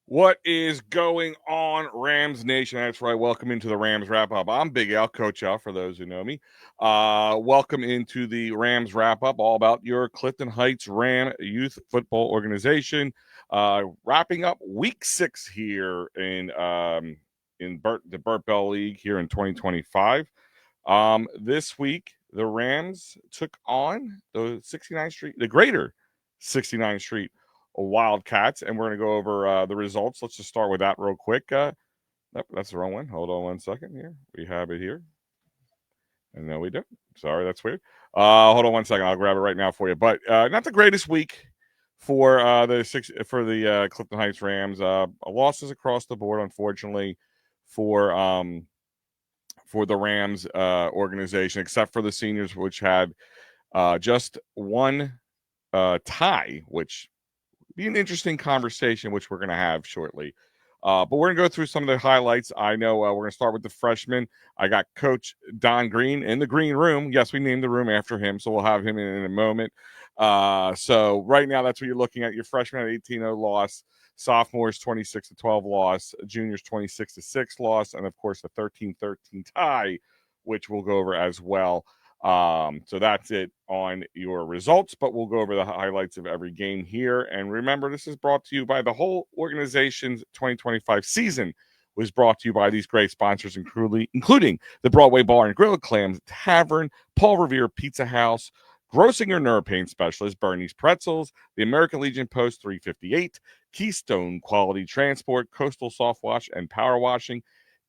What is going on, Rams Nation? That's right. Welcome into the Rams Wrap Up. I'm Big Al, Coach Al, for those who know me. Welcome into the Rams Wrap Up, all about your Clifton Heights Ram Youth Football Organization. Wrapping up Week 6 here in the Burt Bell League here in 2025. This week, the Rams took on the greater 69th Street WildCats, and we're going to go over the results. Let's just start with that real quick. Nope, that's the wrong one. Hold on one second here. We have it here. And no, we don't. Sorry, that's weird. Hold on one second. I'll grab it right now for you. But not the greatest week for the Clifton Heights Rams. Losses across the board, unfortunately, for the Rams organization, except for the seniors, which had just one tie, which be an interesting conversation, which we're going to have shortly. But we're going to go through some of the highlights. I know we're going to start with the freshmen. I got Coach Don Green in the green room. Yes, we named the room after him, so we'll have him in a moment. So right now, that's what you're looking at. Your freshman at 18-0 loss, sophomores 26-12 loss, juniors 26-6 loss, and of course the 13-13 tie, which we'll go over as well. So that's it on your results, but we'll go over the highlights of every game here. And remember, this is brought to you by the whole organization's 2025 season was brought to you by these great sponsors, including the Broadway Bar and Grill, Clams Tavern, Paul Revere Pizza House, Grossinger Nerve Pain Specialist, Bernie's Pretzels, the American Legion Post 358, Keystone Quality Transport, Coastal Soft Wash and Power Washing,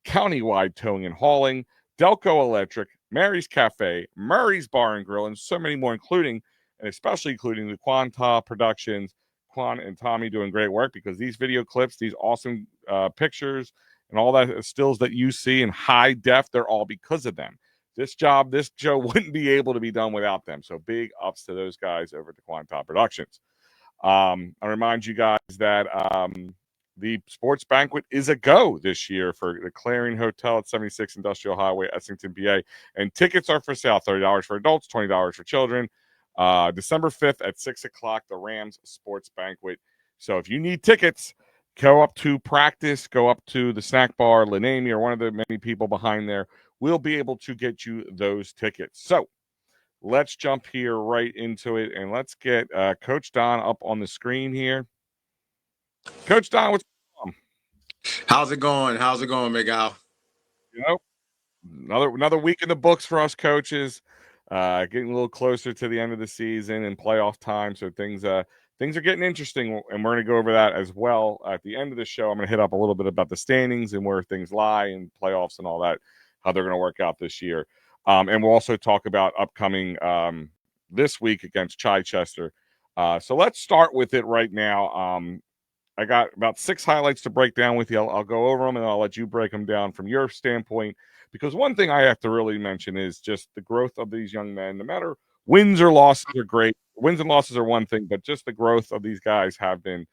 Countywide Towing and Hauling, Delco Electric, Mary's Cafe, Murray's Bar and Grill, and so many more, including the Quanta Productions. Quan and Tommy doing great work, because these video clips, these awesome pictures, and all that stills that you see in high def, they're all because of them. This show wouldn't be able to be done without them. So big ups to those guys over at the Quanta Productions. I remind you guys that the sports banquet is a go this year for the Clarion Hotel at 76 Industrial Highway, Essington, PA. And tickets are for sale, $30 for adults, $20 for children. December 5th at 6 o'clock, the Rams Sports Banquet. So if you need tickets, go up to practice, go up to the snack bar, Lanami, or one of the many people behind there. We'll be able to get you those tickets. So let's jump here right into it, and let's get Coach Don up on the screen here. Coach Don, what's going on? How's it going, Big Al? Another week in the books for us coaches. Getting a little closer to the end of the season and playoff time, so things are getting interesting, and we're going to go over that as well at the end of the show. I'm going to hit up a little bit about the standings and where things lie and playoffs and all that, how they're going to work out this year. And we'll also talk about upcoming this week against Chichester. So let's start with it right now. I got about 6 highlights to break down with you. I'll go over them, and I'll let you break them down from your standpoint. Because one thing I have to really mention is just the growth of these young men. No matter wins or losses are great. Wins and losses are one thing, but just the growth of these guys have been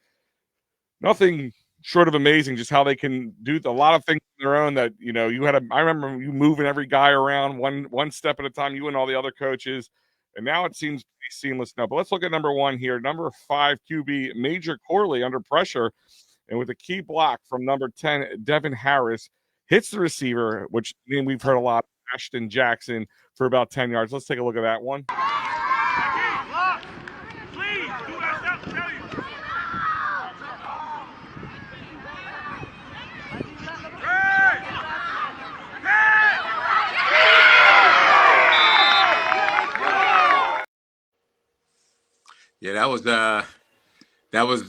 nothing short of amazing. Just how they can do a lot of things on their own that, I remember you moving every guy around one step at a time, you and all the other coaches. And now it seems pretty seamless now. But let's look at number 1 here. Number 5 QB, Major Corley, under pressure. And with a key block from number 10, Devin Harris, hits the receiver, which we've heard a lot, Ashton Jackson, for about 10 yards. Let's take a look at that one. Yeah, that was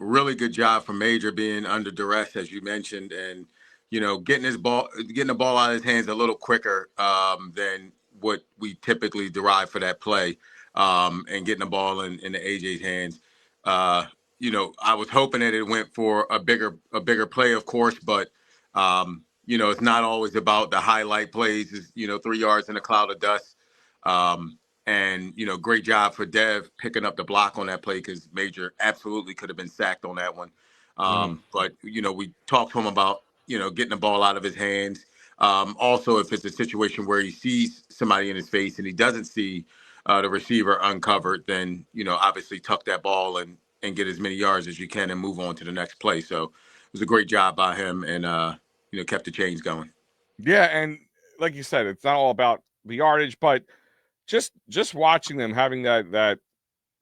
really good job from Major, being under duress, as you mentioned, and getting the ball out of his hands a little quicker than what we typically derive for that play, and getting the ball in the AJ's hands. I was hoping that it went for a bigger play, of course, but it's not always about the highlight plays. It's 3 yards in a cloud of dust. And, great job for Dev picking up the block on that play, because Major absolutely could have been sacked on that one. But, we talked to him about, getting the ball out of his hands. Also, if it's a situation where he sees somebody in his face and he doesn't see the receiver uncovered, then, obviously tuck that ball and and get as many yards as you can and move on to the next play. So it was a great job by him, and kept the chains going. Yeah, and like you said, it's not all about the yardage, but just watching them having that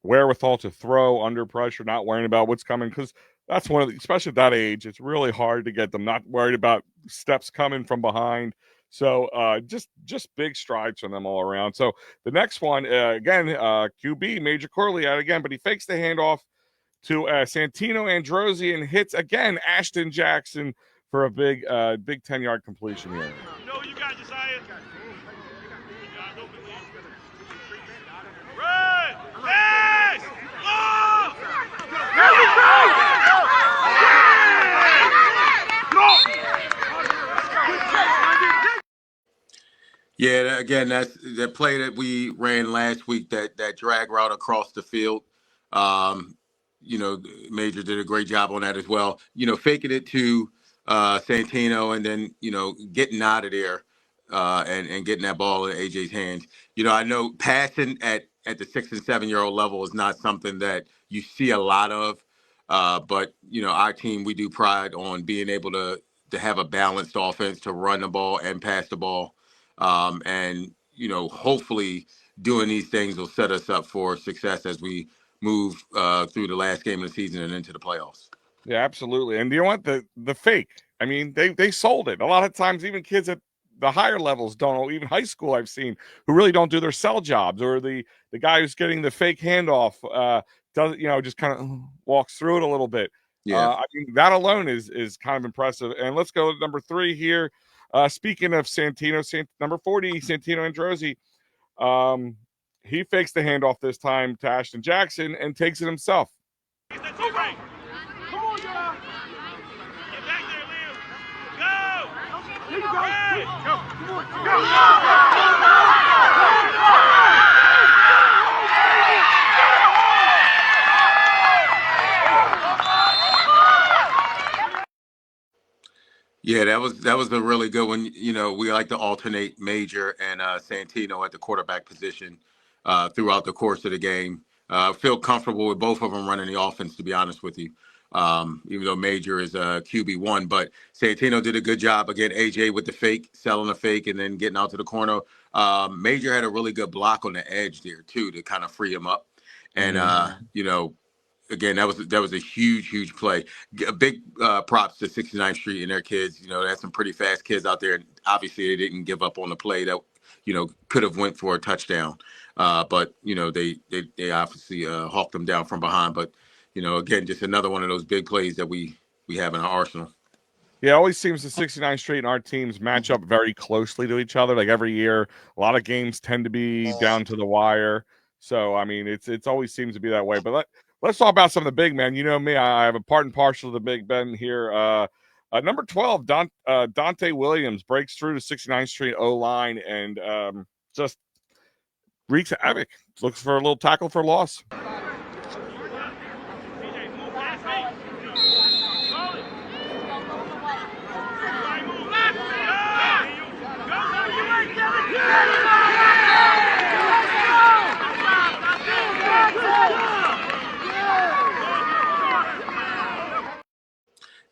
wherewithal to throw under pressure, not worrying about what's coming, because that's one of the, especially at that age, it's really hard to get them not worried about steps coming from behind. So just big strides from them all around. So the next one, again, QB Major Corley out again, but he fakes the handoff to Santino Androsi and hits again Ashton Jackson for a big 10-yard completion here. No, you got Josiah. Run! Pass! Go! There we Yeah, again, that's that play that we ran last week, that drag route across the field. Major did a great job on that as well. Faking it to Santino, and then getting out of there and getting that ball in AJ's hands. I know passing at the 6 and 7 year old level is not something that you see a lot of, but our team, we do pride on being able to have a balanced offense, to run the ball and pass the ball. And hopefully doing these things will set us up for success as we move through the last game of the season and into the playoffs. Yeah, absolutely. And you know what? The fake, I mean, they sold it. A lot of times, even kids at the higher levels don't, even high school I've seen, who really don't do their sell jobs, or the guy who's getting the fake handoff does, just kind of walks through it a little bit. Yeah. I mean, that alone is kind of impressive. And let's go to number 3 here. Speaking of Santino, number 40, Santino Androsi, he fakes the handoff this time to Ashton Jackson and takes it himself. Come on, y'all. Get back there, Liam. Go. Here you go. Hey. Go. Come on. Go. Yeah, that was a really good one. We like to alternate Major and Santino at the quarterback position throughout the course of the game. Feel comfortable with both of them running the offense, to be honest with you. Even though Major is QB1, but Santino did a good job again. AJ with the fake, selling the fake, and then getting out to the corner. Major had a really good block on the edge there too, to kind of free him up. And again, that was a huge play. A big props to 69th Street and their kids. They had some pretty fast kids out there, and obviously they didn't give up on the play that could have went for a touchdown. But they obviously hawked them down from behind. But again, just another one of those big plays that we have in our arsenal. Yeah, it always seems the 69th Street and our teams match up very closely to each other. Like every year, a lot of games tend to be down to the wire. So I mean, it's always seems to be that way. But let's talk about some of the big men. You know me, I have a part and parcel of the Big Ben here. Number 12, Dante Williams breaks through the 69th Street O-line and just wreaks havoc. Looks for a little tackle for loss.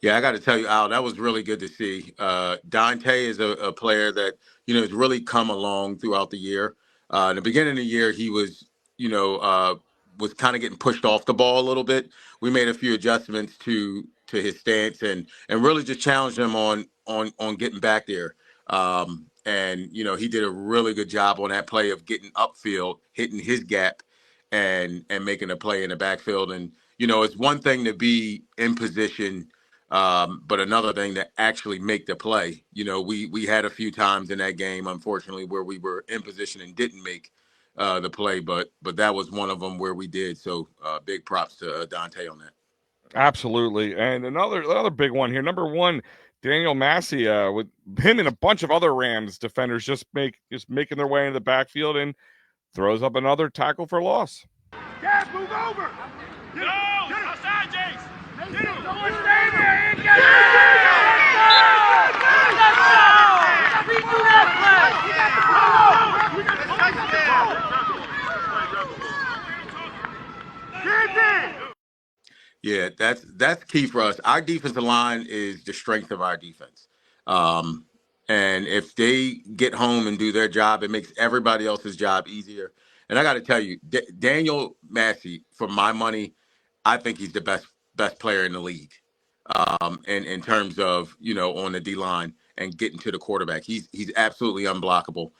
Yeah, I got to tell you, Al, that was really good to see. Dante is a player that, has really come along throughout the year. In the beginning of the year, he was, was kind of getting pushed off the ball a little bit. We made a few adjustments to his stance and really just challenged him on getting back there. And he did a really good job on that play of getting upfield, hitting his gap, and making a play in the backfield. And it's one thing to be in position, but another thing to actually make the play. We had a few times in that game, unfortunately, where we were in position and didn't make the play, but that was one of them where we did. So big props to Dante on that. Absolutely. And another big one here, number 1, Daniel Massey, with him and a bunch of other Rams defenders just making their way into the backfield, and throws up another tackle for loss. Gas, move over. Go! Outside, Jace. Get him. Don't stay there. Get Yeah, that's key for us. Our defensive line is the strength of our defense. Um, and if they get home and do their job, it makes everybody else's job easier. And I got to tell you, Daniel Massey, for my money, I think he's the best player in the league. In terms of on the D line and getting to the quarterback, he's absolutely unblockable.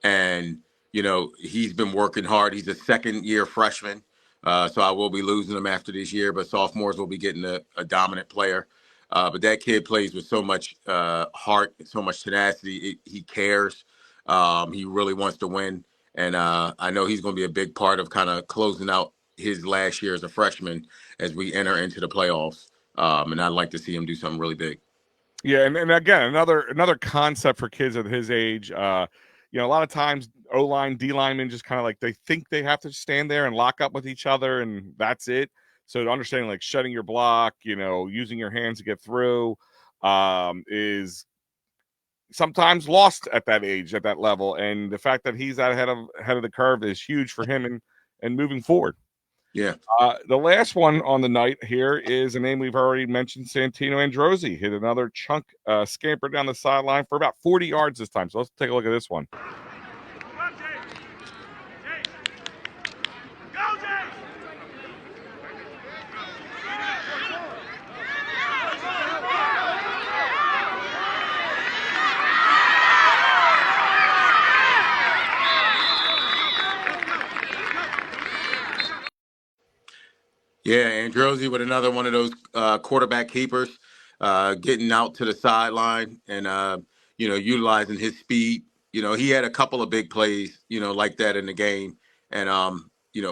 And he's been working hard. He's a second year freshman. So I will be losing him after this year, but sophomores will be getting a dominant player. But that kid plays with so much heart and so much tenacity. He cares. He really wants to win. And I know he's going to be a big part of kind of closing out his last year as a freshman as we enter into the playoffs. And I'd like to see him do something really big. Yeah, and again, another concept for kids at his age. A lot of times O-line, D-linemen just kind of like they think they have to stand there and lock up with each other, and that's it. So understanding like shutting your block, using your hands to get through, is sometimes lost at that age, at that level. And the fact that he's ahead of the curve is huge for him and moving forward. Yeah. The last one on the night here is a name we've already mentioned. Santino Androzzi hit another chunk scamper down the sideline for about 40 yards this time. So let's take a look at this one. Yeah, Androzzi with another one of those quarterback keepers, getting out to the sideline and utilizing his speed. He had a couple of big plays, like that in the game, and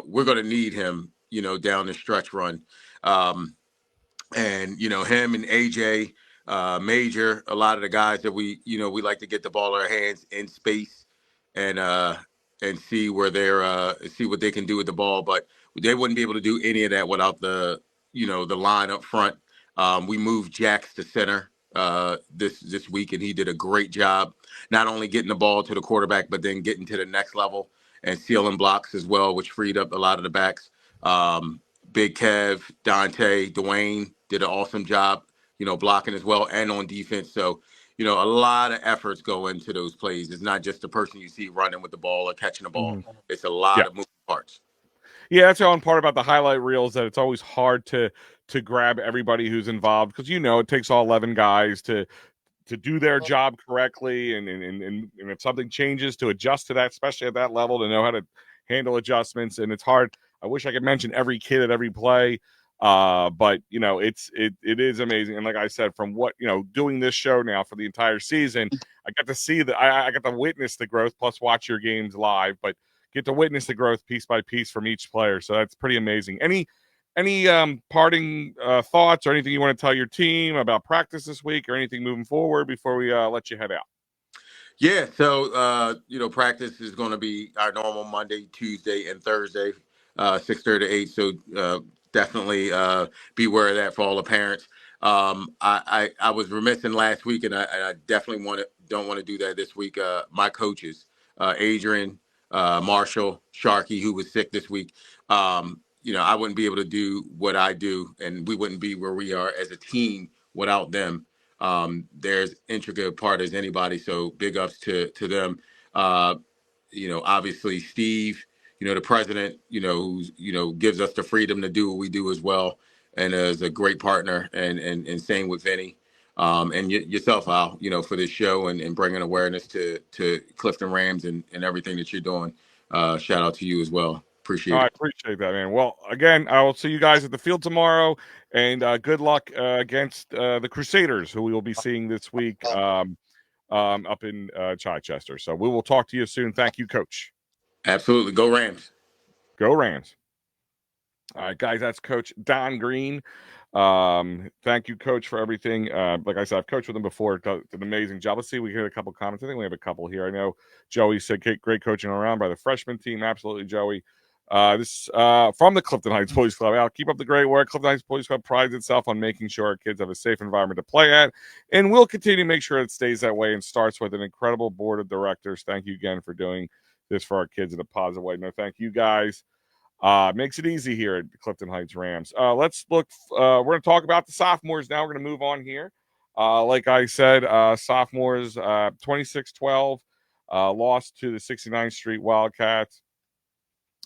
we're going to need him, down the stretch run. And him and AJ, Major, a lot of the guys that we like to get the ball in our hands in space and see where they're see what they can do with the ball, but they wouldn't be able to do any of that without the line up front. We moved Jax to center this week, and he did a great job not only getting the ball to the quarterback, but then getting to the next level and sealing blocks as well, which freed up a lot of the backs. Big Kev, Dante, Dwayne did an awesome job, blocking as well and on defense. So, a lot of efforts go into those plays. It's not just the person you see running with the ball or catching the ball. Mm-hmm. It's a lot of moving parts. Yeah, that's the one part about the highlight reels, that it's always hard to grab everybody who's involved, because it takes all 11 guys to do their job correctly, and if something changes, to adjust to that, especially at that level, to know how to handle adjustments. And it's hard. I wish I could mention every kid at every play, but it is amazing. And like I said, from what doing this show now for the entire season, I got to see I got to witness the growth, plus watch your games live, but get to witness the growth piece by piece from each player. So that's pretty amazing. Any parting thoughts or anything you want to tell your team about practice this week, or anything moving forward before we let you head out? Yeah, so practice is going to be our normal Monday, Tuesday, and Thursday, 6:30 to 8. So definitely be aware of that for all the parents. I was remiss in last week, and I definitely don't want to do that this week. My coaches, Adrian, Marshall, Sharkey, who was sick this week. I wouldn't be able to do what I do, and we wouldn't be where we are as a team without them. There's intricate part as anybody, so big ups to them. Obviously Steve, the president, who's gives us the freedom to do what we do as well, and is a great partner, and same with Vinny, and yourself, Al, for this show and bringing awareness to Clifton Rams and everything that you're doing. Shout out to you as well. Appreciate it. I appreciate that, man. Well, again, I will see you guys at the field tomorrow, and good luck against the Crusaders, who we will be seeing this week up in Chichester. So we will talk to you soon. Thank you, Coach. Absolutely. Go Rams. Go Rams. All right, guys, that's Coach Don Green. Thank you, Coach, for everything. Like I said, I've coached with him before. Did an amazing job. Let's see, we get a couple comments. I think we have a couple here. I know Joey said great coaching around by the freshman team. Absolutely, Joey. This from the Clifton Heights Boys Club. Al, keep up the great work. Clifton Heights Boys Club prides itself on making sure our kids have a safe environment to play at, and we'll continue to make sure it stays that way, and starts with an incredible board of directors. Thank you again for doing this for our kids in a positive way. No, thank you guys. Makes it easy here at Clifton Heights Rams. Let's look. We're going to talk about the sophomores now. We're going to move on here. Like I said, sophomores 26-12 lost to the 69th Street Wildcats.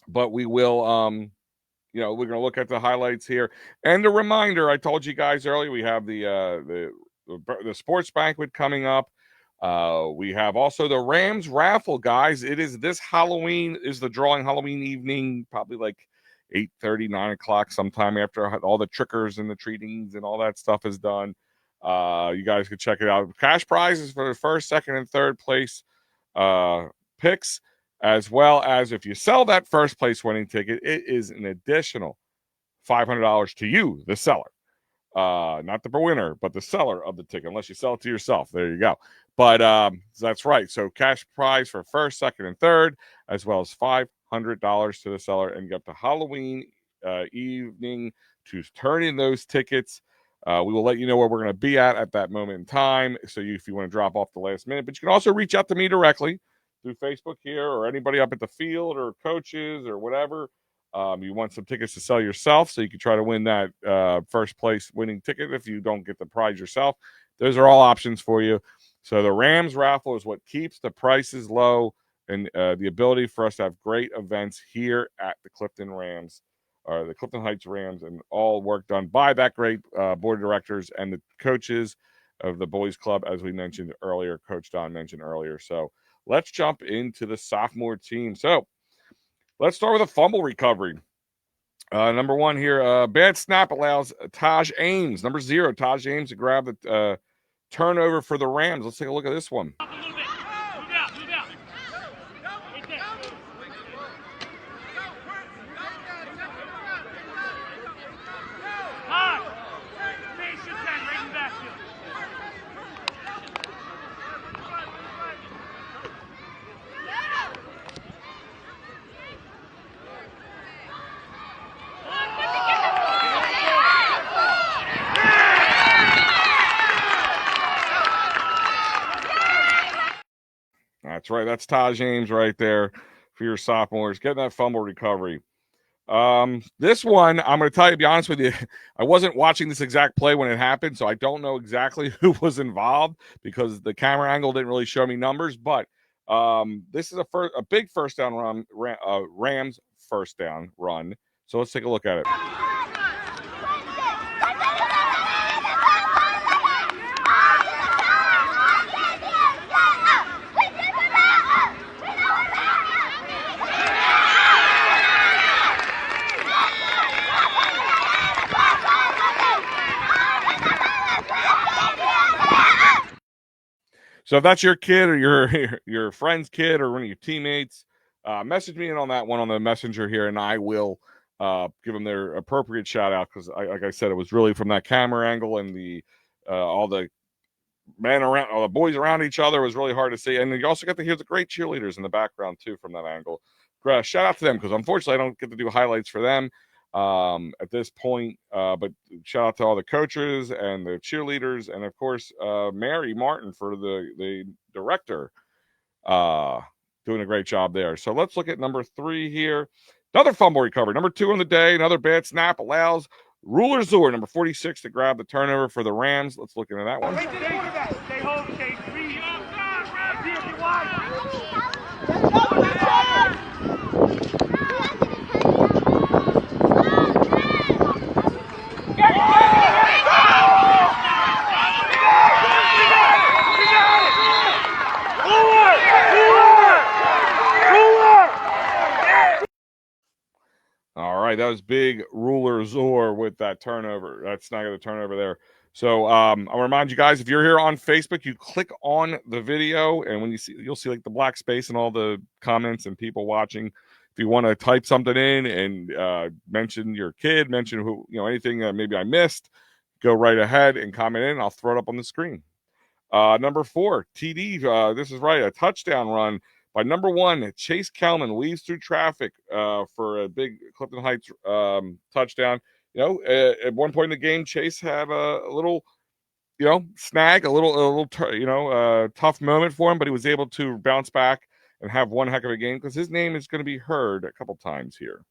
But we will, we're going to look at the highlights here. And a reminder, I told you guys earlier, we have the sports banquet coming up. We have also the Rams raffle, guys. It is this Halloween, is the drawing Halloween evening, probably like 8:30, 9 o'clock, sometime after all the trickers and the treatings and all that stuff is done. You guys can check it out. Cash prizes for the first, second, and third place picks, as well as if you sell that first place winning ticket, it is an additional $500 to you, the seller. Not the winner, but the seller of the ticket, unless you sell it to yourself. There you go. But that's right. So cash prize for first, second, and third, as well as $500 to the seller, and you got the Halloween evening to turn in those tickets. We will let you know where we're going to be at that moment in time. So if you want to drop off the last minute, but you can also reach out to me directly through Facebook here, or anybody up at the field, or coaches, or whatever. You want some tickets to sell yourself, so you can try to win that first place winning ticket if you don't get the prize yourself. Those are all options for you. So the Rams raffle is what keeps the prices low, and the ability for us to have great events here at the Clifton Rams, or the Clifton Heights Rams, and all work done by that great board of directors and the coaches of the boys club, as we mentioned earlier, Coach Don mentioned earlier. So let's jump into the sophomore team. So let's start with a fumble recovery. Number one here, bad snap allows Taj Ames, number 0, Taj Ames, to grab the turnover for the Rams. Let's take a look at this one. Up a little bit. Move out, move out. Right there. Hard. Face your 10, right in the backfield. That's right. That's Taj Ames right there for your sophomores, getting that fumble recovery. This one, I'm going to tell you, to be honest with you, I wasn't watching this exact play when it happened, so I don't know exactly who was involved because the camera angle didn't really show me numbers. But this is a big first down run, Rams first down run. So let's take a look at it. So if that's your kid or your friend's kid or one of your teammates, message me in on that one on the messenger here, and I will give them their appropriate shout out, because like I said, it was really from that camera angle, and the all the men around, all the boys around each other was really hard to see, and you also get to hear the great cheerleaders in the background too from that angle. Shout out to them, because unfortunately I don't get to do highlights for them at this point, but shout out to all the coaches and the cheerleaders, and of course Mary Martin for the director, doing a great job there. So let's look at number 3 here. Another fumble recovery, number 2 on the day. Another bad snap allows Ruler Zur, number 46, to grab the turnover for the Rams. Let's look into that one. Stay home, stay free. All right, that was big Ruler Zur with that turnover. That's not going to turnover there. So I'll remind you guys, if you're here on Facebook, you click on the video, and when you'll see like the black space and all the comments and people watching. If you want to type something in and mention your kid, mention who, anything that maybe I missed, go right ahead and comment in. I'll throw it up on the screen. Number 4, TD. This is right, a touchdown run by number 1, Chase Kelman, weaves through traffic for a big Clifton Heights touchdown. At one point in the game, Chase had a little, snag, a little tough moment for him, but he was able to bounce back and have one heck of a game, because his name is going to be heard a couple times here.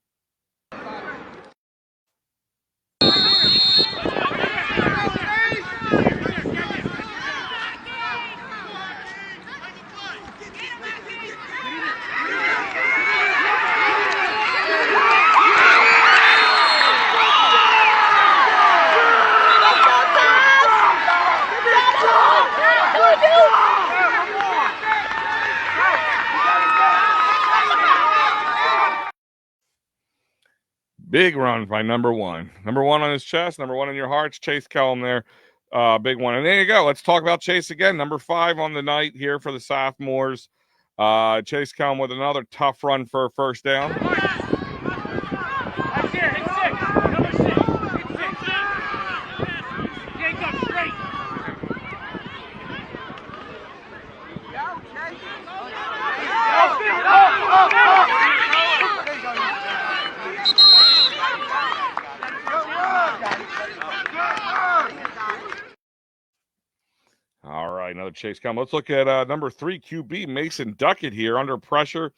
Big run by number one. Number one on his chest, number one in your hearts. Chase Kellum there. Big one. And there you go. Let's talk about Chase again. Number 5 on the night here for the sophomores. Chase Kellum with another tough run for a first down. That's here. Hit 6. Number 6. Hit 6. Yank up straight. All right, another Chase Kellum. Let's look at number 3 QB Mason Duckett here under pressure.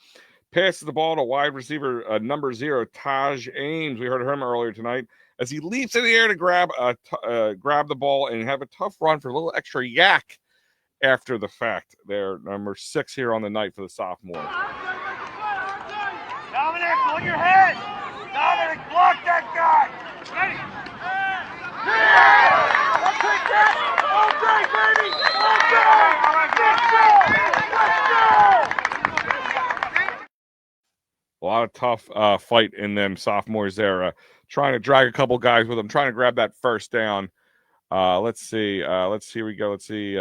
Passes the ball to wide receiver number 0 Taj Ames. We heard him earlier tonight as he leaps in the air to grab the ball and have a tough run for a little extra yak after the fact. They're number 6 here on the night for the sophomore. Dominic, on your head. Dominic, block that guy. Ready? Yeah! Let's take that. All day, baby. All day. Let's go. A lot of tough fight in them sophomores there, trying to drag a couple guys with them, trying to grab that first down. Let's see. Here we go. Let's see.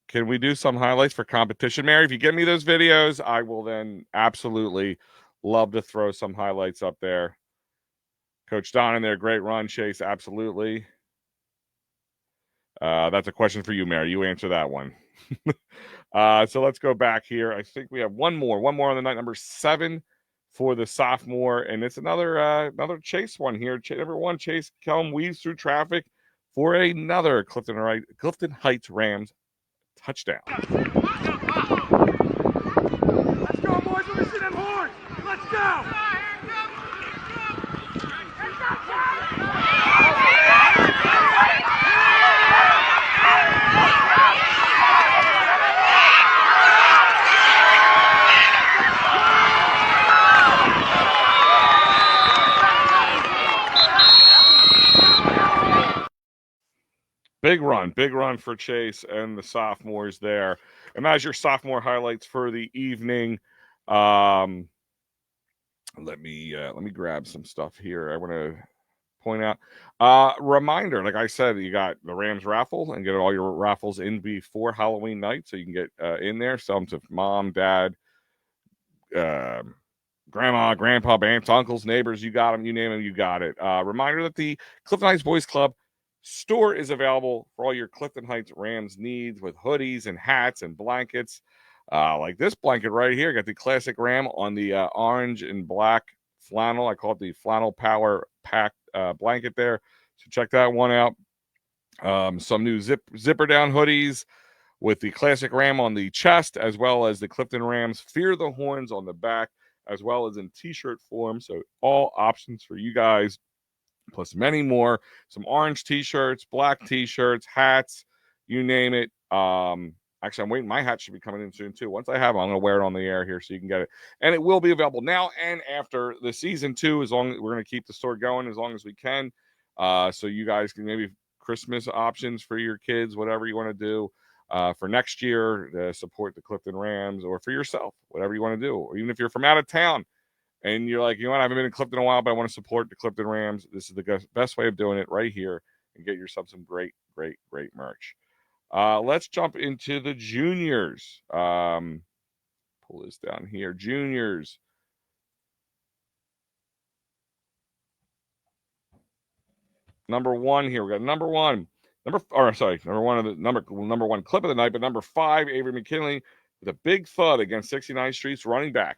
Can we do some highlights for competition, Mary? If you give me those videos, I will then absolutely love to throw some highlights up there. Coach Don in there, great run, Chase, absolutely. That's a question for you, Mary. You answer that one. So let's go back here. I think we have one more on the night, number 7 for the sophomore, and it's another Chase one here. Number 1, Chase Kellum weaves through traffic for another Clifton Heights Rams touchdown. Let's go, boys. Let me see them horns. Let's go. Big run for Chase and the sophomores there. And that's your sophomore highlights for the evening. Let me grab some stuff here. I want to point out. Reminder, like I said, you got the Rams raffle and get all your raffles in before Halloween night, so you can get in there. Sell them to mom, dad, grandma, grandpa, aunts, uncles, neighbors. You got them. You name them. You got it. Reminder that the Clifton Heights Boys Club store is available for all your Clifton Heights Rams needs with hoodies and hats and blankets. Like this blanket right here. Got the classic Ram on the orange and black flannel. I call it the Flannel Power Pack blanket there. So check that one out. Some new zipper down hoodies with the classic Ram on the chest, as well as the Clifton Rams Fear the Horns on the back, as well as in t-shirt form. So all options for you guys, plus many more. Some orange t-shirts, black t-shirts, hats, you name it. Actually, I'm waiting. My hat should be coming in soon too. Once I have it, I'm going to wear it on the air here so you can get it. And it will be available now and after the season too, as long as we're going to keep the store going as long as we can. So you guys can maybe Christmas options for your kids, whatever you want to do for next year to support the Clifton Rams, or for yourself, whatever you want to do. Or even if you're from out of town and you're like, you know what, I haven't been in Clifton in a while, but I want to support the Clifton Rams. This is the best way of doing it right here, and get yourself some great merch. Let's jump into the juniors. Pull this down here. Juniors. Number 1 here. We got number one clip of the night, but number 5, Avery McKinley with a big thud against 69th Street's running back.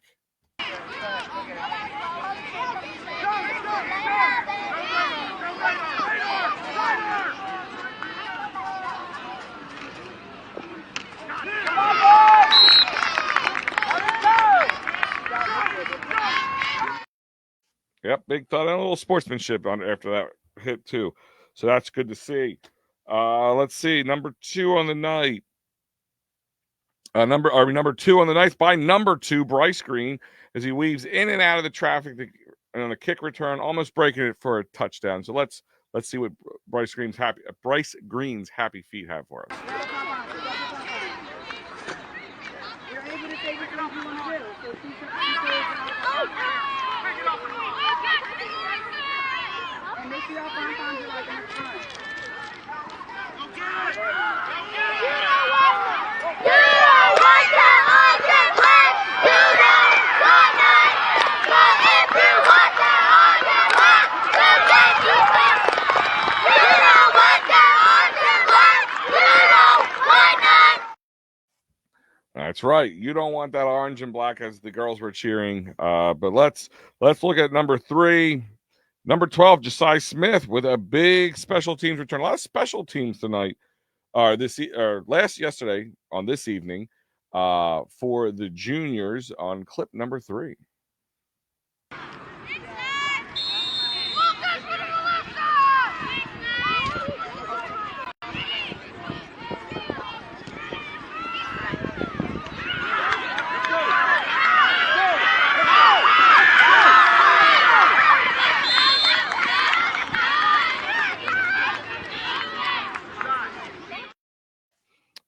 Yep, big thud and a little sportsmanship after that hit too. So that's good to see. Let's see, number 2 on the night. Number 2 on the night by number 2, Bryce Green, as he weaves in and out of the traffic and on a kick return, almost breaking it for a touchdown. So let's see what Bryce Green's happy feet have for us. You're able to say what you want to do. So That's right. You don't want that orange and black as the girls were cheering. But let's look at number 3. Number 12, Josiah Smith with a big special teams return. A lot of special teams tonight, yesterday on this evening, for the juniors on clip number 3.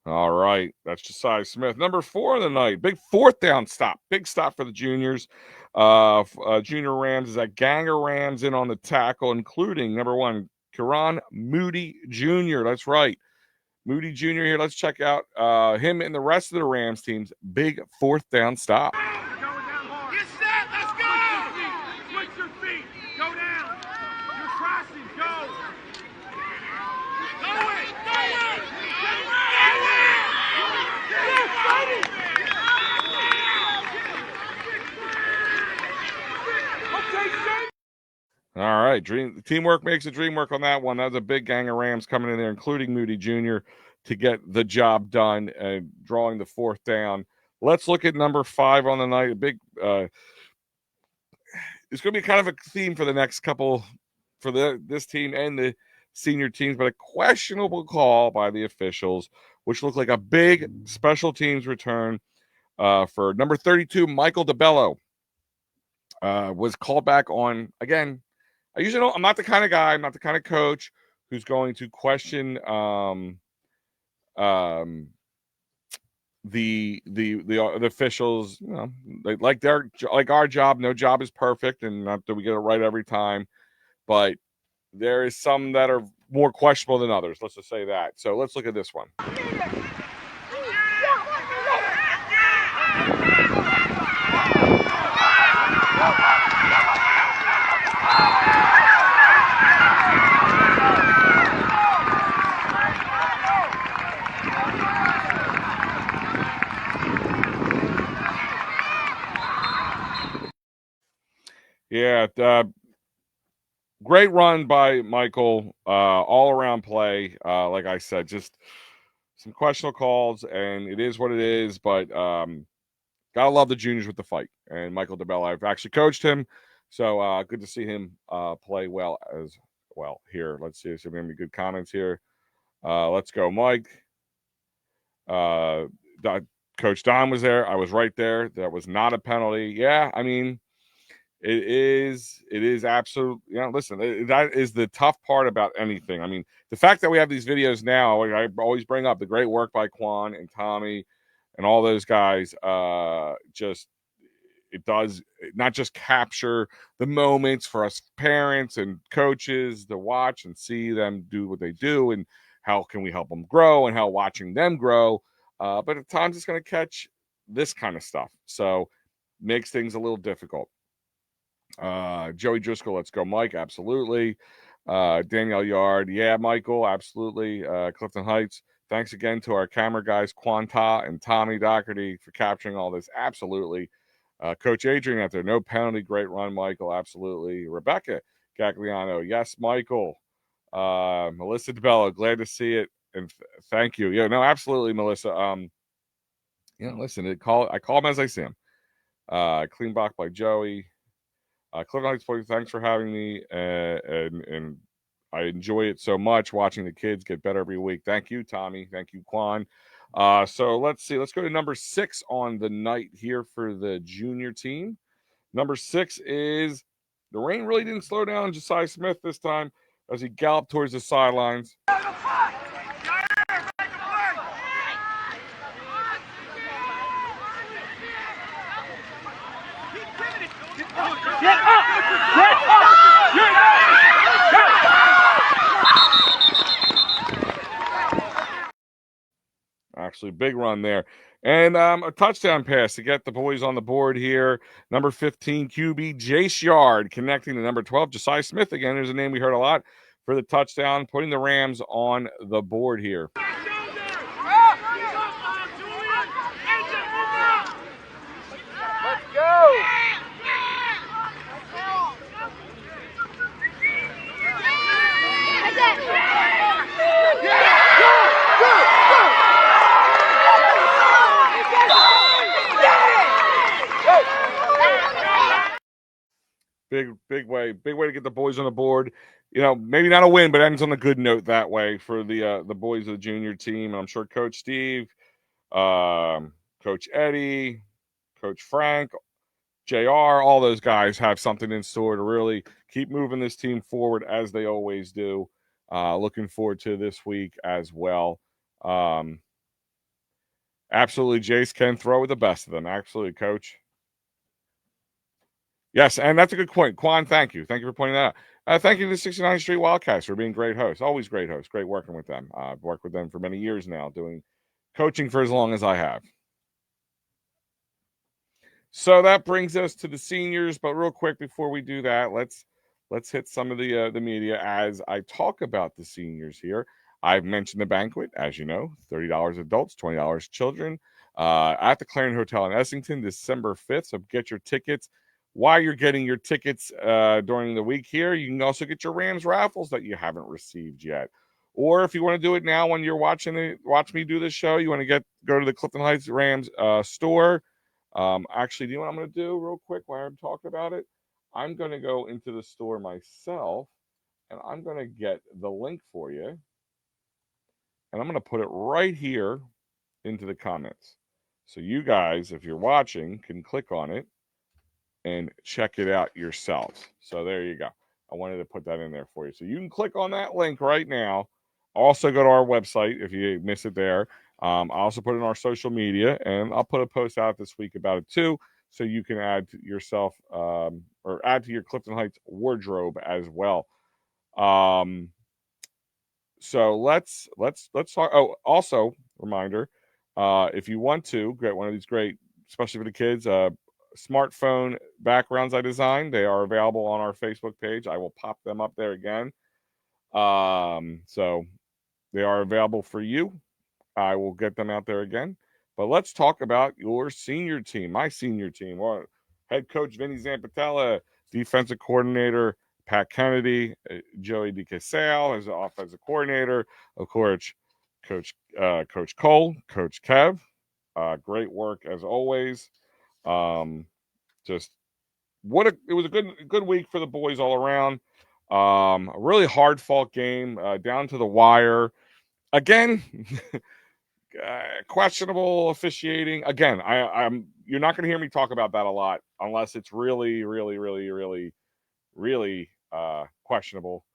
All right, that's Josiah Smith. Number 4 of the night, big 4th down stop. Big stop for the juniors. Junior Rams is a gang of Rams in on the tackle, including number 1, Karan Moody Jr. That's right. Moody Jr. here. Let's check out him and the rest of the Rams team's big 4th down stop. Get set, let's go! Switch your feet, go down. You're crossing, go. Go it, go it! All right, teamwork makes the dream work on that one. That was a big gang of Rams coming in there, including Moody Jr., to get the job done and drawing the 4th down. Let's look at number 5 on the night. A big, it's going to be kind of a theme for the next couple, for this team and the senior teams, but a questionable call by the officials, which looked like a big special teams return for number 32, Michael DeBello. Was called back on again. I'm not the kind of guy, I'm not the kind of coach who's going to question the officials. You know, like our job. No job is perfect, and not that we get it right every time, but there is some that are more questionable than others. Let's just say that. So let's look at this one. Yeah, great run by Michael. All around play. Like I said, just some questionable calls, and it is what it is. But gotta love the juniors with the fight. And Michael DeBello, I've actually coached him, so good to see him play well as well here. Let's see if we have any good comments here. Let's go, Mike. Coach Don was there. I was right there. That was not a penalty. Yeah, I mean, it is absolute. You know, listen, that is the tough part about anything. I mean, the fact that we have these videos now, I always bring up the great work by Quan and Tommy and all those guys. It does not just capture the moments for us parents and coaches to watch and see them do what they do, and how can we help them grow, and how watching them grow. But at times it's going to catch this kind of stuff. So makes things a little difficult. Joey Driscoll, let's go, Mike. Absolutely. Danielle Yard. Yeah, Michael. Absolutely. Clifton Heights. Thanks again to our camera guys, Quanta and Tommy Doherty, for capturing all this. Absolutely. Coach Adrian out there. No penalty. Great run, Michael. Absolutely. Rebecca Gagliano. Yes, Michael. Melissa DeBello. Glad to see it. And thank you. Yeah, no, absolutely, Melissa. Listen, I call him as I see him. Clean block by Joey. Clifton Heights, thanks for having me. And I enjoy it so much watching the kids get better every week. Thank you, Tommy. Thank you, Quan. So let's see. Let's go to number 6 on the night here for the junior team. Number 6 is the rain really didn't slow down Josiah Smith this time as he galloped towards the sidelines. Actually, big run there. And a touchdown pass to get the boys on the board here. Number 15, QB, Jace Yard, connecting to number 12, Josiah Smith. Again, there's a name we heard a lot for the touchdown, putting the Rams on the board here. Big way to get the boys on the board. Maybe not a win, but ends on a good note that way for the boys of the junior team. And I'm sure Coach Steve, Coach Eddie, Coach Frank, JR, all those guys have something in store to really keep moving this team forward as they always do. Looking forward to this week as well. Absolutely, Jace can throw with the best of them. Absolutely, Coach. Yes, and that's a good point. Quan, thank you. Thank you for pointing that out. Thank you to the 69th Street WildCats for being great hosts. Always great hosts. Great working with them. I've worked with them for many years now, doing coaching for as long as I have. So that brings us to the seniors. But real quick, before we do that, let's hit some of the media as I talk about the seniors here. I've mentioned the banquet, as you know, $30 adults, $20 children, at the Clarion Hotel in Essington, December 5th. So get your tickets. While you're getting your tickets during the week here, you can also get your Rams raffles that you haven't received yet. Or if you want to do it now when you're watch me do this show, you want to go to the Clifton Heights Rams store. Actually, do you know what I'm going to do real quick while I'm talking about it? I'm going to go into the store myself, and I'm going to get the link for you, and I'm going to put it right here into the comments. So you guys, if you're watching, can click on it and check it out yourselves. So there you go. I wanted to put that in there for you. So you can click on that link right now. Also go to our website if you miss it there. I also put it in our social media, and I'll put a post out this week about it too, so you can add to yourself or add to your Clifton Heights wardrobe as well. So let's talk. Oh, also reminder, if you want to get one of these great, especially for the kids, smartphone backgrounds I designed, they are available on our Facebook page. I will pop them up there again. So they are available for you. I will get them out there again. But let's talk about your senior team, my senior team. Head coach Vinny Zampatella, defensive coordinator Pat Kennedy, Joey DeCasale as the offensive coordinator. Of course, Coach Cole, Coach Kev. Great work as always. It was a good week for the boys all around. A really hard fought game, down to the wire. Again, questionable officiating. Again, you're not going to hear me talk about that a lot unless it's really, really, really, really, really questionable.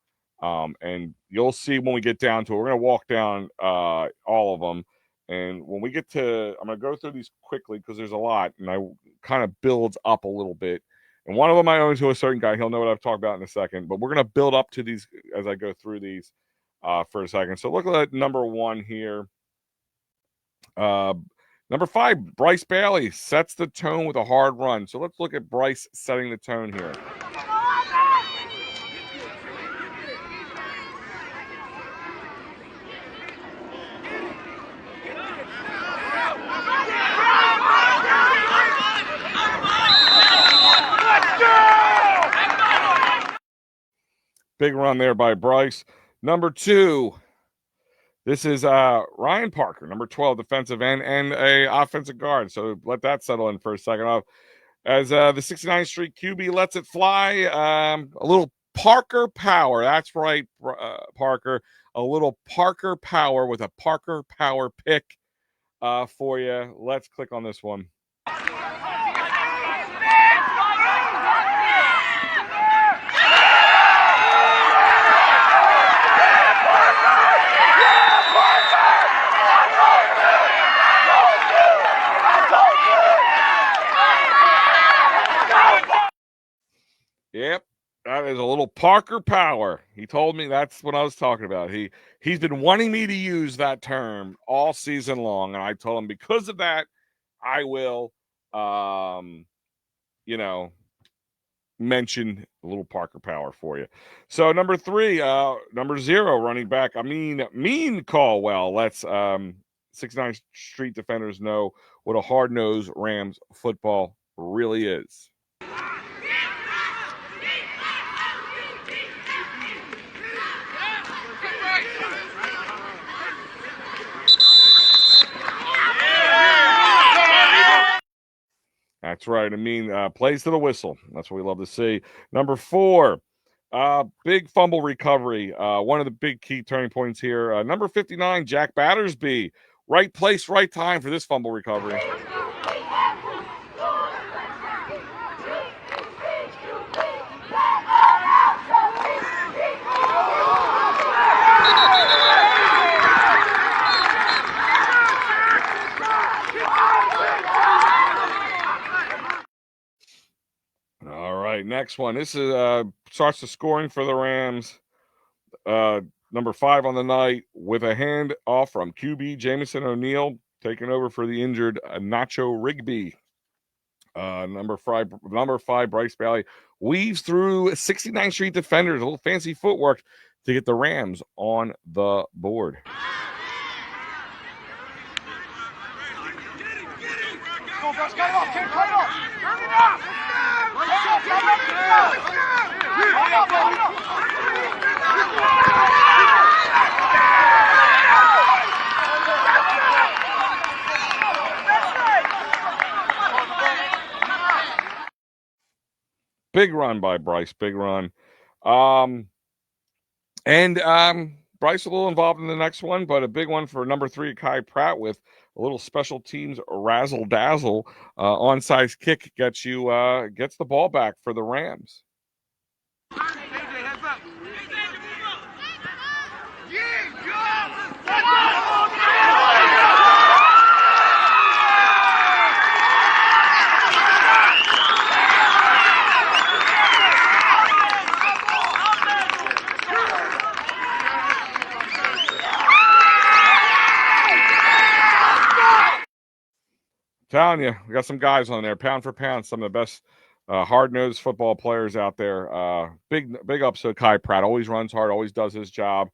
And you'll see when we get down to it. We're going to walk down all of them. And when we get to, I'm going to go through these quickly because there's a lot, and I kind of builds up a little bit. And one of them I own to a certain guy. He'll know what I've talked about in a second. But we're going to build up to these as I go through these for a second. So look at number one here. Number 5, Bryce Bailey sets the tone with a hard run. So let's look at Bryce setting the tone here. Big run there by Bryce. Number 2, this is Ryan Parker, number 12, defensive end and a offensive guard. So let that settle in for a second off. As the 69th Street QB lets it fly, a little Parker power. That's right, Parker. A little Parker power with a Parker power pick for you. Let's click on this one. Yep, that is a little Parker power. He told me that's what I was talking about. He's been wanting me to use that term all season long, and I told him because of that, I will, mention a little Parker power for you. So number 3, number 0, running back. Mean Caldwell. Let's 69th Street defenders know what a hard-nosed Rams football really is. That's right. I mean, plays to the whistle. That's what we love to see. Number 4, big fumble recovery. One of the big key turning points here. Number 59, Jack Battersby. Right place, right time for this fumble recovery. All right, next one. This is starts the scoring for the Rams. Number 5 on the night with a hand off from QB Jamison O'Neal, taking over for the injured Nacho Rigby. Number 5, Bryce Bailey weaves through 69th Street defenders, a little fancy footwork to get the Rams on the board. Go, Bryce, cut it off, Ken, cut it off. Turn it up. Big run by Bryce, big run. Bryce a little involved in the next one, but a big one for number 3, Kai Pratt, with a little special teams razzle dazzle. Onside kick gets the ball back for the Rams. Telling you, we got some guys on there, pound for pound, some of the best hard-nosed football players out there. Big ups to Kai Pratt. Always runs hard, always does his job,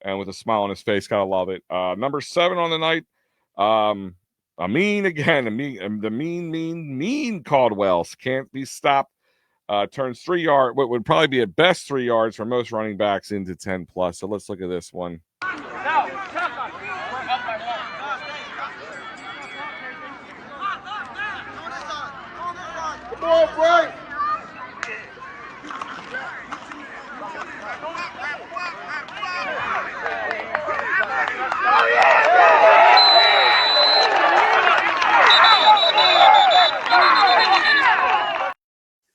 and with a smile on his face. Gotta love it. Number 7 on the night, the mean Caldwell's can't be stopped. Turns 3 yards, what would probably be at best 3 yards for most running backs, into 10 plus. So let's look at this one. Come on, Bryce.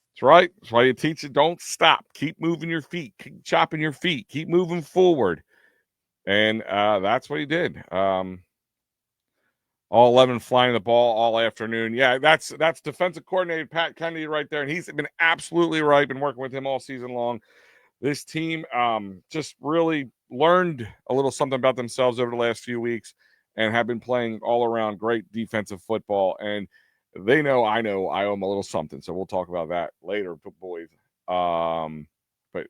That's right. That's why you teach it. Don't stop. Keep moving your feet. Keep chopping your feet. Keep moving forward. And that's what he did. All 11 flying the ball all afternoon. Yeah, that's defensive coordinator Pat Kennedy right there. And he's been absolutely right. Been working with him all season long. This team just really learned a little something about themselves over the last few weeks and have been playing all around great defensive football. And they know I owe them a little something. So we'll talk about that later, boys. But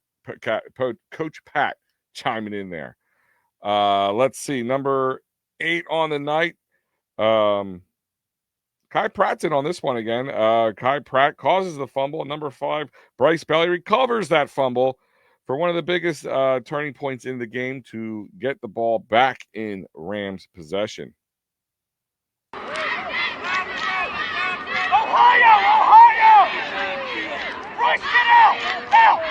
Coach Pat chiming in there. Let's see. Number 8 on the night. Kai Pratt's in on this one again. Kai Pratt causes the fumble. Number 5, Bryce Bailey recovers that fumble for one of the biggest turning points in the game to get the ball back in Rams possession. Ohio! Bryce, get out! Let's go!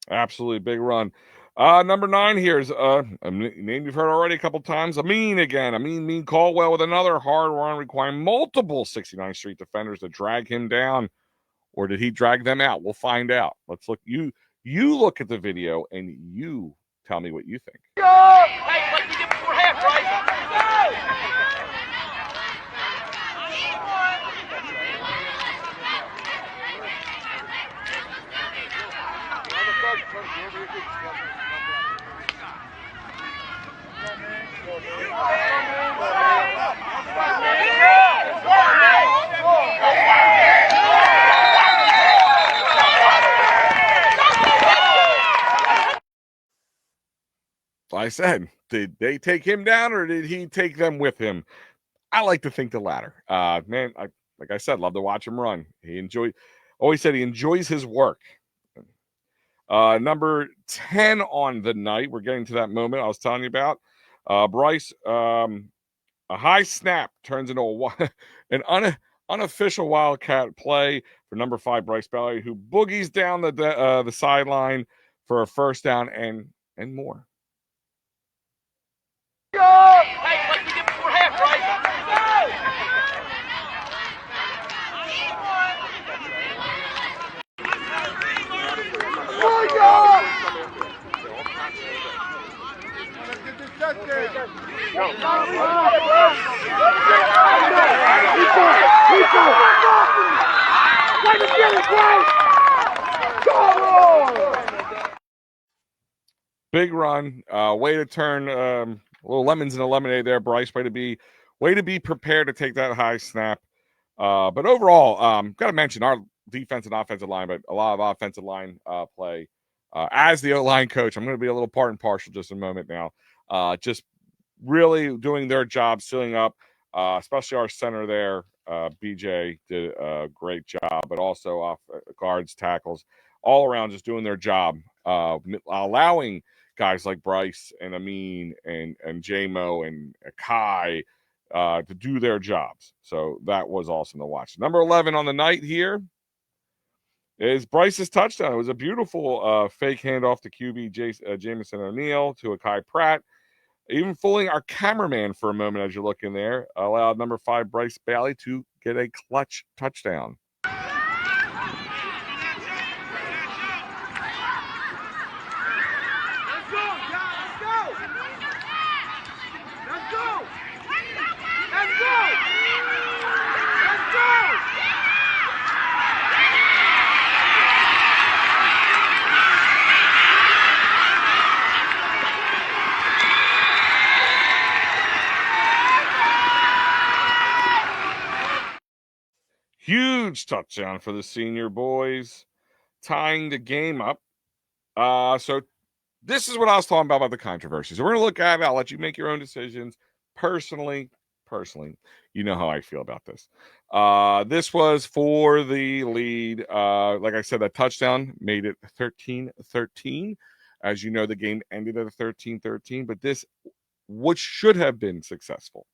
Absolutely big run. Number 9 here is a name you've heard already a couple times. Mean Caldwell with another hard run requiring multiple 69th Street defenders to drag him down. Or did he drag them out? We'll find out. Let's look. You look at the video and you tell me what you think. Hey, like we did before half, right? I said, did they take him down or did he take them with him? I like to think the latter. Man, like I said, love to watch him run. Always said he enjoys his work. Number 10 on the night. We're getting to that moment I was telling you about. Bryce, a high snap turns into an unofficial Wildcat play for number 5, Bryce Balley, who boogies down the sideline for a first down and more. Hey, like we did before half, right? Big run, way to turn little lemons in a lemonade there, Bryce. Way to be prepared to take that high snap. But overall, got to mention our defense and offensive line, but a lot of offensive line play. As the O-line coach, I'm going to be a little part and partial just a moment now. Just really doing their job, sealing up, especially our center there. BJ did a great job, but also off guards, tackles, all around just doing their job, allowing guys like Bryce and Amin and J-Mo and Kai to do their jobs. So that was awesome to watch. Number 11 on the night here is Bryce's touchdown. It was a beautiful fake handoff to QB Jamison O'Neal to a Kai Pratt. Even fooling our cameraman for a moment as you look in there, allowed number 5 Bryce Balley to get a clutch touchdown. Huge touchdown for the senior boys, tying the game up. So this is what I was talking about the controversies. So we're going to look at it. I'll let you make your own decisions. Personally, you know how I feel about this. This was for the lead. Like I said, that touchdown made it 13-13. As you know, the game ended at a 13-13, but this, which should have been successful.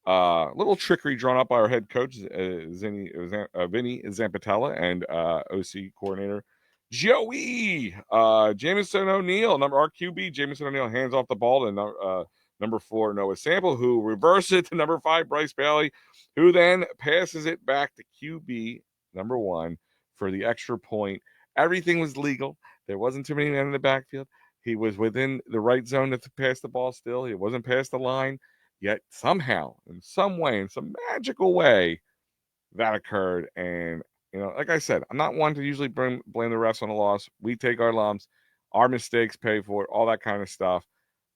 Little trickery drawn up by our head coach, Vinny Zampatella, and OC coordinator Joey Jamison O'Neal, our QB. Jamison O'Neal hands off the ball to number 4 Noah Sample, who reverses it to number 5 Bryce Balley, who then passes it back to QB number 1 for the extra point. Everything was legal. There wasn't too many men in the backfield. He was within the right zone to pass the ball still. He wasn't past the line. Yet somehow, in some way, in some magical way, that occurred. And, like I said, I'm not one to usually blame the refs on a loss. We take our lumps, our mistakes pay for it, all that kind of stuff.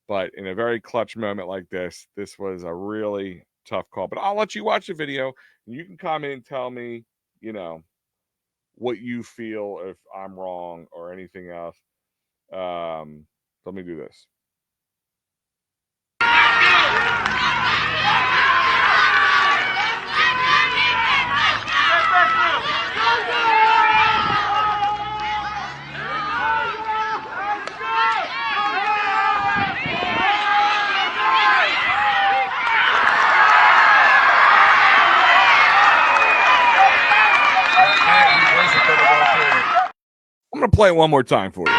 But in a very clutch moment like this was a really tough call. But I'll let you watch the video, and you can comment and tell me, what you feel, if I'm wrong or anything else. Let me do this. I'm going to play it one more time for you.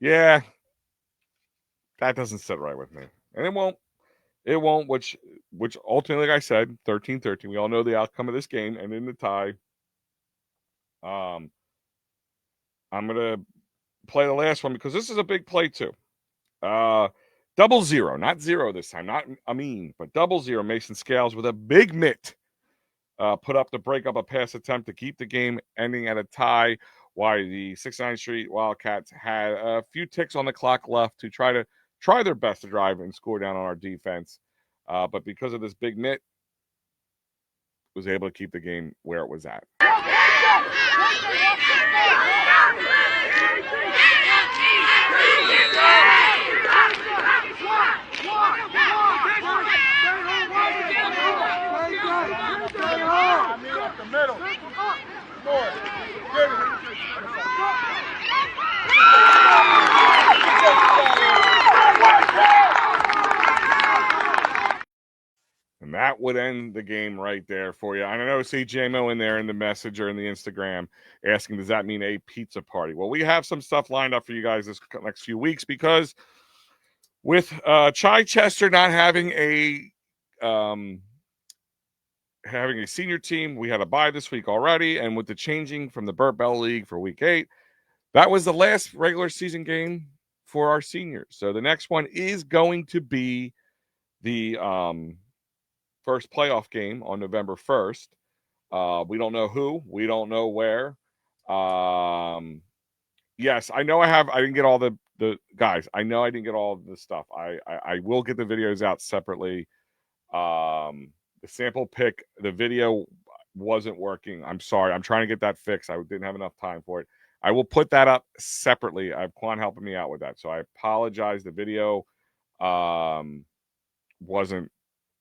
Yeah, that doesn't sit right with me. And it won't, which ultimately, like I said, 13-13. We all know the outcome of this game and in the tie. I'm going to play the last one because this is a big play too. 0, not 0 this time, not Amin, but 0. Mason Scales with a big mitt put up to break up a pass attempt to keep the game ending at a tie, while the 69th Street Wildcats had a few ticks on the clock left to try their best to drive and score down on our defense. But because of this big mitt, was able to keep the game where it was at. And that would end the game right there for you. And I know see JMO in there in the message or in the Instagram asking, does that mean a pizza party? Well, we have some stuff lined up for you guys this next few weeks, because with Chichester not having a senior team, we had a bye this week already, and with the changing from the Burt Bell League for week 8, that was the last regular season game for our seniors. So the next one is going to be the first playoff game on November 1st. We don't know who. We don't know where. Yes, I know I didn't get all the guys. I know I didn't get all the stuff. I will get the videos out separately. The sample pick, the video wasn't working. I'm sorry. I'm trying to get that fixed. I didn't have enough time for it. I will put that up separately. I have Quan helping me out with that. So I apologize. The video wasn't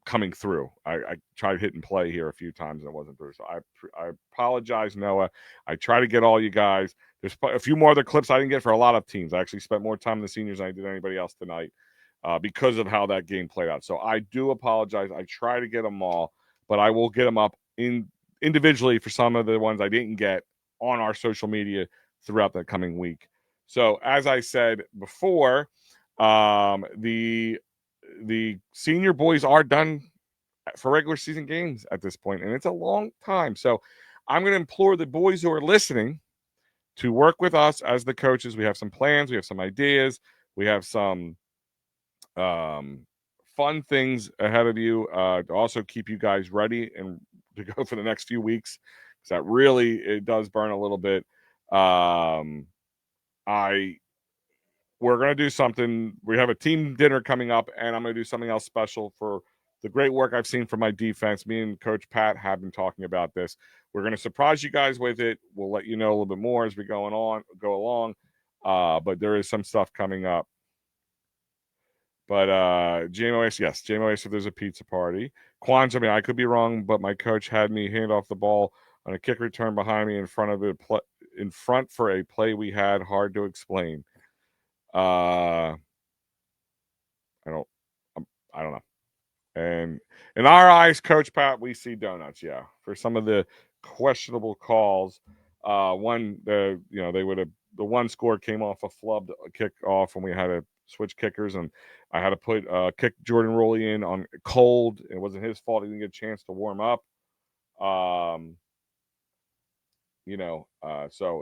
coming through. I tried hitting play here a few times and it wasn't through. So I apologize, Noah. I try to get all you guys. There's a few more other clips I didn't get for a lot of teams. I actually spent more time in the seniors than I did anybody else tonight because of how that game played out. So I do apologize. I try to get them all, but I will get them up individually for some of the ones I didn't get on our social media throughout the coming week. So as I said before, the senior boys are done for regular season games at this point, and it's a long time. So I'm going to implore the boys who are listening to work with us as the coaches. We have some plans. We have some ideas. We have some fun things ahead of you to also keep you guys ready and to go for the next few weeks, because that really, it does burn a little bit. We're going to do something. We have a team dinner coming up, and I'm going to do something else special for the great work I've seen from my defense. Me and Coach Pat have been talking about this. We're going to surprise you guys with it. We'll let you know a little bit more as we go along. But there is some stuff coming up. But JMOS, yes, JMOS, if there's a pizza party. Quan's, I mean, I could be wrong, but my coach had me hand off the ball on a kick return behind me in front for a play we had. Hard to explain. I don't know. And in our eyes, Coach Pat, we see donuts. Yeah, for some of the questionable calls. The one score came off a flubbed kick off, and we had to switch kickers, and I had to put kick Jordan Rowley in on cold. It wasn't his fault; he didn't get a chance to warm up. So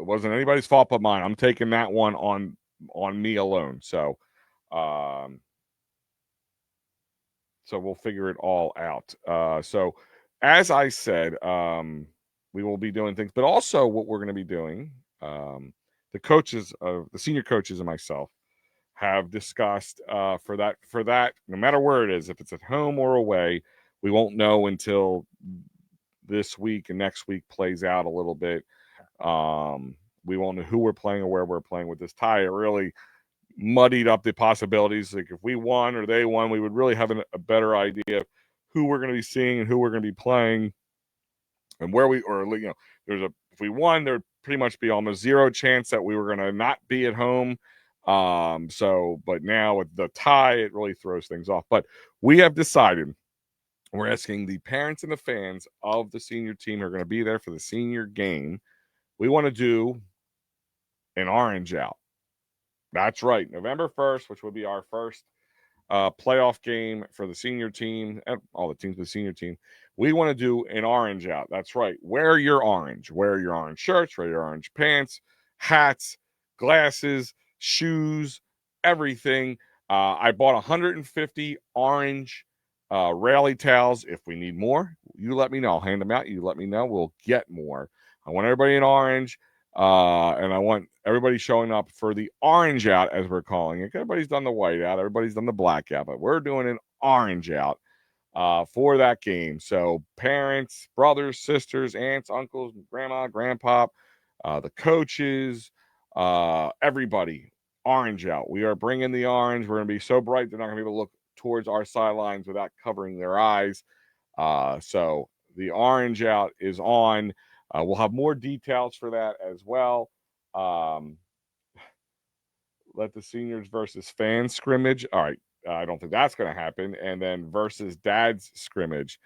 it wasn't anybody's fault but mine. I'm taking that one on me alone. So we'll figure it all out. So as I said, we will be doing things, but also what we're going to be doing, the coaches of the senior coaches and myself have discussed for that, no matter where it is, if it's at home or away, we won't know until this week and next week plays out a little bit. We won't know who we're playing or where we're playing with this tie. It really muddied up the possibilities. Like if we won or they won, we would really have a better idea of who we're going to be seeing and who we're going to be playing, and where if we won, there'd pretty much be almost zero chance that we were going to not be at home. But now with the tie, it really throws things off. But we have decided, we're asking the parents and the fans of the senior team who are going to be there for the senior game, we want to do an orange out. That's right. November 1st, which will be our first playoff game for the senior team, and all the teams with the senior team. We want to do an orange out. That's right. Wear your orange. Wear your orange shirts, wear your orange pants, hats, glasses, shoes, everything. I bought 150 orange rally towels. If we need more, you let me know. I'll hand them out. You let me know. We'll get more. I want everybody in orange, and I want everybody showing up for the orange out, as we're calling it. Everybody's done the white out. Everybody's done the black out, but we're doing an orange out for that game. So parents, brothers, sisters, aunts, uncles, grandma, grandpa, the coaches, everybody, orange out. We are bringing the orange. We're going to be so bright they're not going to be able to look towards our sidelines without covering their eyes. So the orange out is on. We'll have more details for that as well. Let the seniors versus fans scrimmage. All right. I don't think that's going to happen. And then versus dad's scrimmage.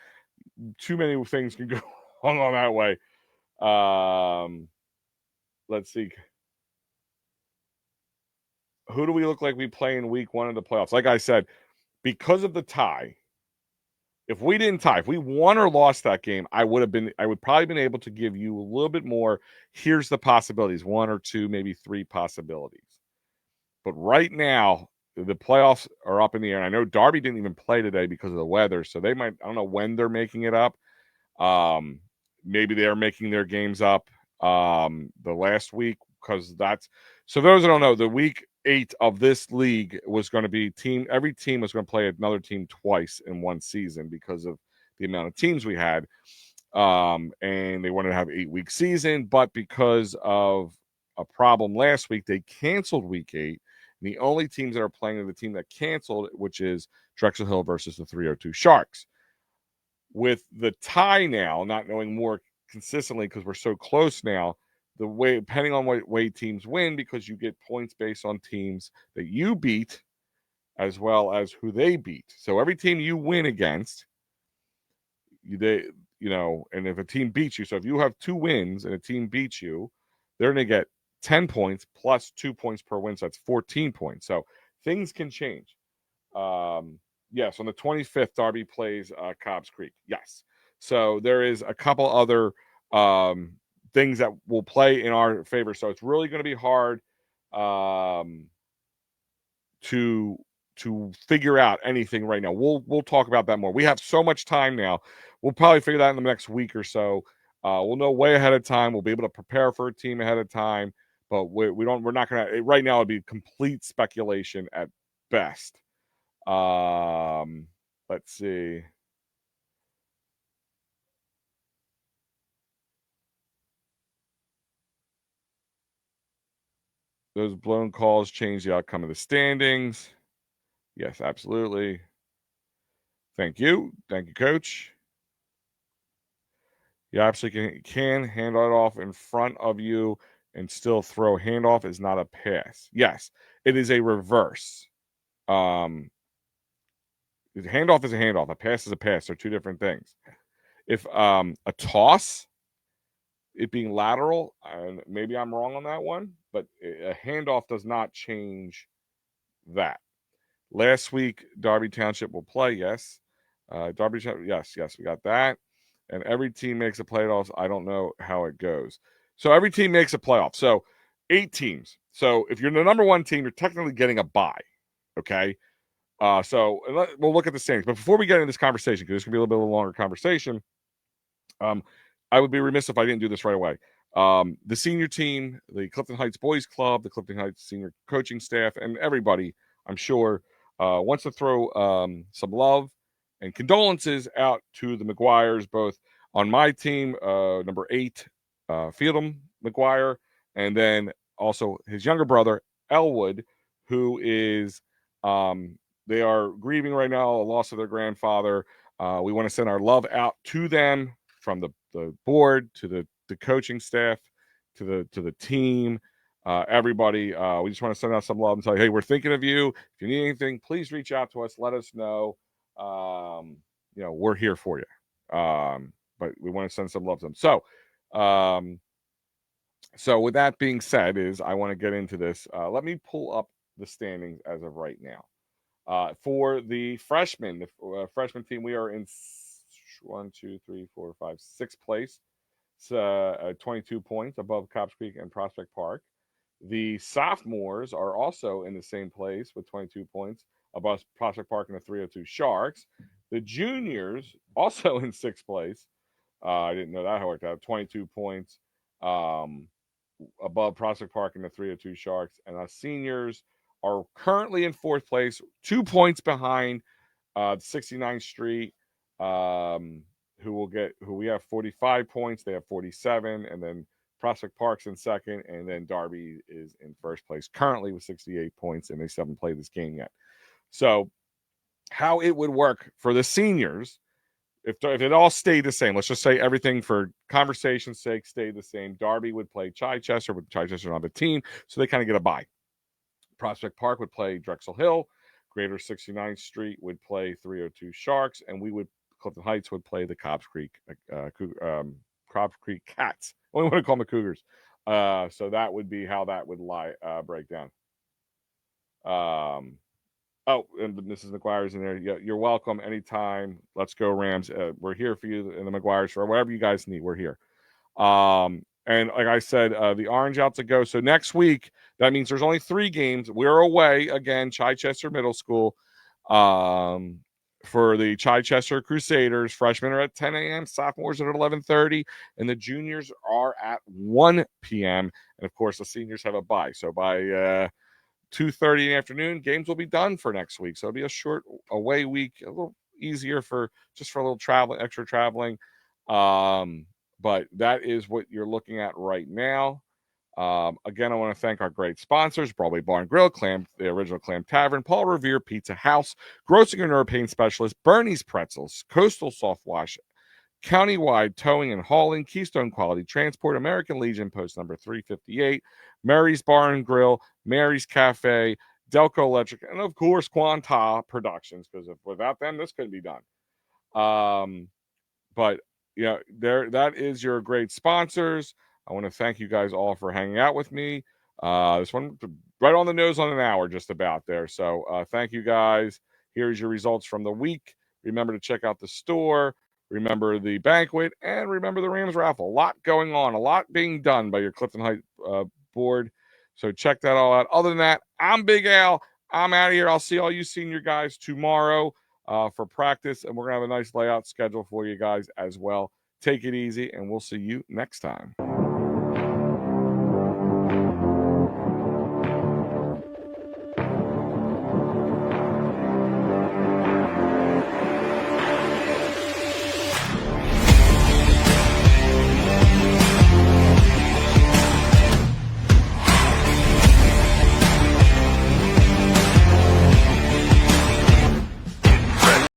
Too many things can go on that way. Let's see. Who do we look like we play in week 1 of the playoffs? Like I said, because of the tie, if we didn't tie, if we won or lost that game, I would probably been able to give you a little bit more. Here's the possibilities, 1 or 2, maybe 3 possibilities. But right now, the playoffs are up in the air. And I know Darby didn't even play today because of the weather, so they might. I don't know when they're making it up. Maybe they're making their games up the last week because that's. So those that don't know, the week 8 of this league was going to be every team was going to play another team twice in one season because of the amount of teams we had. And they wanted to have 8-week season, but because of a problem last week, they canceled week 8. And the only teams that are playing are the team that canceled, which is Drexel Hill versus the 302 Sharks. With the tie now, not knowing more consistently because we're so close now, the way, depending on what way teams win, because you get points based on teams that you beat as well as who they beat. So every team you win against, and if a team beats you, so if you have 2 wins and a team beats you, they're going to get 10 points plus 2 points per win. So that's 14 points. So things can change. Yes, on the 25th, Darby plays Cobbs Creek. Yes. So there is a couple other things that will play in our favor. So it's really going to be hard to figure out anything right now. We'll talk about that more. We have so much time now. We'll probably figure that out in the next week or so. We'll know way ahead of time. We'll be able to prepare for a team ahead of time. But we're not going to right now. It'd be complete speculation at best. Let's see. Those blown calls change the outcome of the standings. Yes, absolutely. Thank you, Coach. You absolutely can hand it off in front of you and still throw. Handoff is not a pass. Yes, it is a reverse. Handoff is a handoff. A pass is a pass. They're 2 different things. If a toss, it being lateral, and maybe I'm wrong on that one, but a handoff does not change that. Last week, Darby Township will play. Yes, Darby Township. Yes, we got that. And every team makes a playoffs. I don't know how it goes. So every team makes a playoff. So 8 teams. So if you're the number 1 team, you're technically getting a bye. Okay. So we'll look at the standings. But before we get into this conversation, because this can be a little bit of a longer conversation, I would be remiss if I didn't do this right away. The senior team, the Clifton Heights Boys Club, the Clifton Heights senior coaching staff, and everybody, I'm sure, wants to throw some love and condolences out to the McGuires, both on my team, number 8, Fieldham McGuire, and then also his younger brother, Elwood, who is, they are grieving right now a loss of their grandfather. We want to send our love out to them from the board to the coaching staff to the team, everybody. We just want to send out some love and say, hey, we're thinking of you. If you need anything, please reach out to us. Let us know. We're here for you. But we want to send some love to them. So with that being said, I want to get into this. Let me pull up the standings as of right now. For the freshmen, the freshman team, we are in 6th place. It's 22 points above Cobbs Creek and Prospect Park. The sophomores are also in the same place with 22 points above Prospect Park and the 302 Sharks. The juniors also in sixth place. I didn't know that how it worked out. 22 points above Prospect Park and the 302 Sharks. And our seniors are currently in fourth place, 2 points behind 69th Street, who we have 45 points. They have 47. And then Prospect Park's in second. And then Darby is in first place currently with 68 points. And they still haven't played this game yet. So, how it would work for the seniors, if it all stayed the same, let's just say everything for conversation's sake stayed the same. Darby would play Chichester, but Chichester don't have a team, so they kind of get a bye. Prospect Park would play Drexel Hill. Greater 69th Street would play 302 Sharks, and Clifton Heights would play the Cobbs Creek Cats. Only want to call them the Cougars. So that would be how that would break down. Oh, and Mrs. McGuire's in there. You're welcome anytime. Let's go Rams. We're here for you and the McGuire's for whatever you guys need. We're here. And like I said, the Orange out to go. So next week, that means there's only 3 games. We're away again, Chichester Middle School, for the Chichester Crusaders. Freshmen are at 10 a.m., sophomores are at 11:30, and the juniors are at 1 p.m. And of course, the seniors have a bye. So by 2:30 in the afternoon, games will be done for next week. So it'll be a short away week, a little easier for a little extra traveling. But that is what you're looking at right now. Again, I want to thank our great sponsors: Broadway Bar and Grill, the original Clam Tavern, Paul Revere Pizza House, Grossinger Nerve Pain Specialist, Bernie's Pretzels, Coastal Soft Wash, Countywide Towing and Hauling, Keystone Quality Transport, American Legion, post number 358, Mary's Bar and Grill, Mary's Cafe, Delco Electric, and of course Quanta Productions, because without them this couldn't be done. But that is your great sponsors. I want to thank you guys all for hanging out with me. This one right on the nose on an hour, just about there. So thank you guys. Here's your results from the week. Remember to check out the store. Remember the banquet, and remember the Rams raffle. A lot going on, a lot being done by your Clifton Heights board. So check that all out. Other than that, I'm Big Al. I'm out of here. I'll see all you senior guys tomorrow for practice, and we're going to have a nice layout schedule for you guys as well. Take it easy, and we'll see you next time.